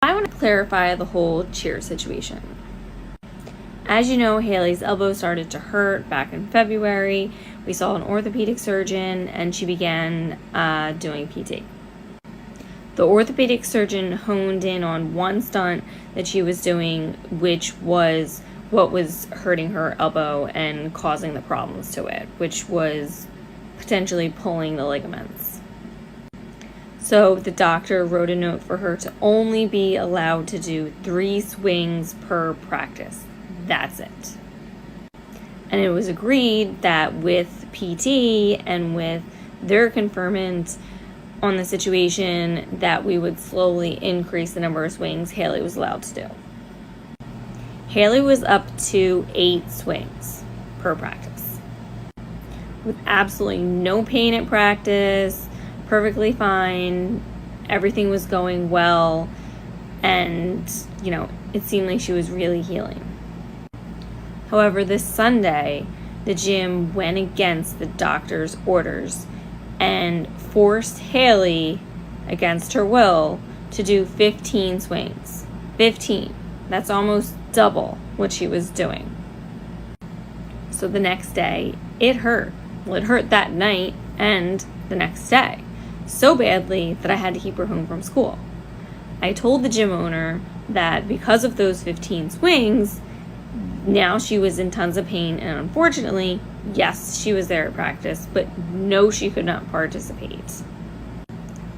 I want to clarify the whole cheer situation. As you know, Haley's elbow started to hurt back in February. We saw an orthopedic surgeon and she began doing PT. The orthopedic surgeon honed in on one stunt that she was doing, which was what was hurting her elbow and causing the problems to it, which was potentially pulling the ligaments. So the doctor wrote a note for her to only be allowed to do 3 swings per practice. That's it. And it was agreed that with PT and with their conferment on the situation that we would slowly increase the number of swings Haley was allowed to do. Haley was up to 8 swings per practice, with absolutely no pain at practice, perfectly fine, everything was going well, and, it seemed like she was really healing. However, this Sunday, the gym went against the doctor's orders and forced Haley, against her will, to do 15 swings. 15. That's almost double what she was doing. So the next day, it hurt. Well, it hurt that night and the next day. So badly that I had to keep her home from school. I told the gym owner that because of those 15 swings, now she was in tons of pain, and unfortunately, yes, she was there at practice, but no, she could not participate.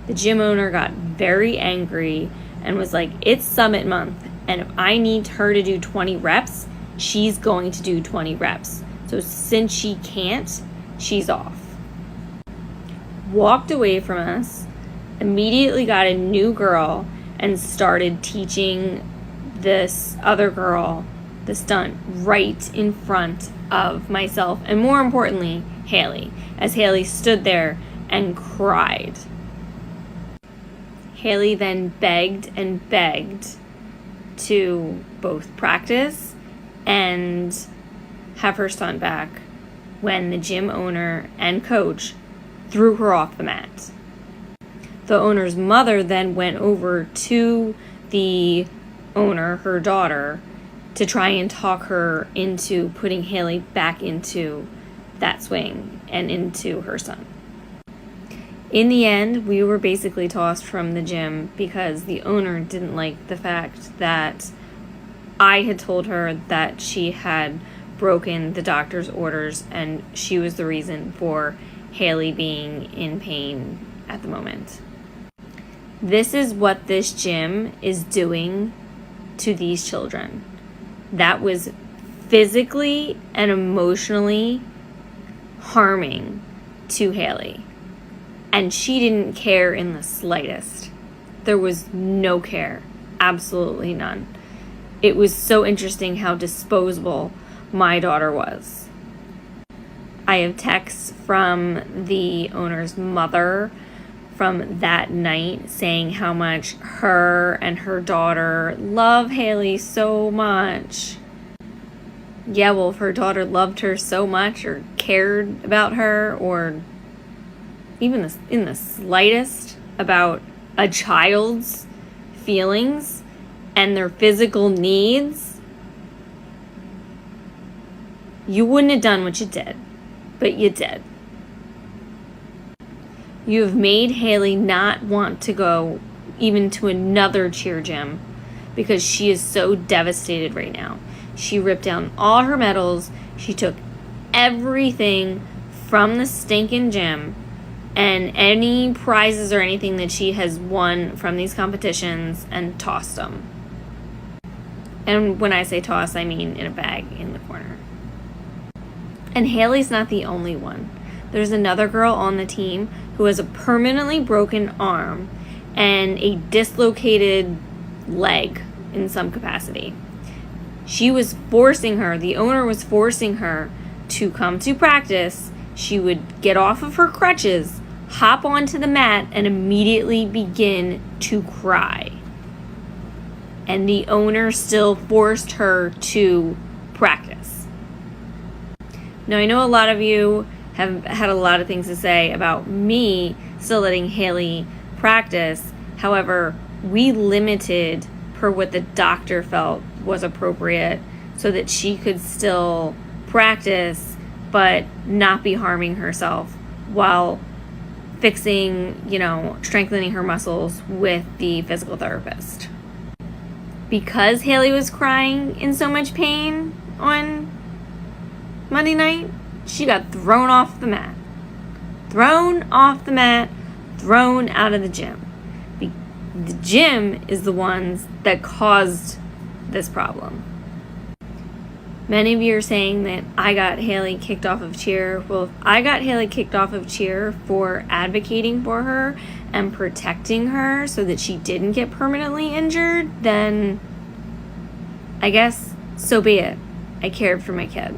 The gym owner got very angry and was like, it's summit month, and if I need her to do 20 reps, she's going to do 20 reps. So since she can't, she's off. Walked away from us, immediately got a new girl, and started teaching this other girl the stunt right in front of myself, and more importantly, Haley, as Haley stood there and cried. Haley then begged and begged to both practice and have her stunt back when the gym owner and coach threw her off the mat. The owner's mother then went over to the owner, her daughter, to try and talk her into putting Haley back into that swing and into her son. In the end, we were basically tossed from the gym because the owner didn't like the fact that I had told her that she had broken the doctor's orders and she was the reason for Haley being in pain at the moment. This is what this gym is doing to these children. That was physically and emotionally harming to Haley. And she didn't care in the slightest. There was no care. Absolutely none. It was so interesting how disposable my daughter was. I have texts from the owner's mother from that night saying how much her and her daughter love Haley so much. Yeah, well, if her daughter loved her so much or cared about her or even in the slightest about a child's feelings and their physical needs, you wouldn't have done what you did, but you did. You have made Haley not want to go even to another cheer gym because she is so devastated right now. She ripped down all her medals. She took everything from the stinking gym and any prizes or anything that she has won from these competitions and tossed them. And when I say toss, I mean in a bag in the corner. And Haley's not the only one. There's another girl on the team who has a permanently broken arm and a dislocated leg in some capacity. She was forcing her, the owner was forcing her to come to practice. She would get off of her crutches, hop onto the mat, and immediately begin to cry. And the owner still forced her to practice. Now, I know a lot of you have had a lot of things to say about me still letting Haley practice. However, we limited per what the doctor felt was appropriate so that she could still practice but not be harming herself while fixing, strengthening her muscles with the physical therapist. Because Haley was crying in so much pain on Monday night, she got thrown off the mat. Thrown out of the gym. The gym is the ones that caused this problem. Many of you are saying that I got Haley kicked off of cheer. Well, if I got Haley kicked off of cheer for advocating for her and protecting her so that she didn't get permanently injured, then I guess so be it. I cared for my kid.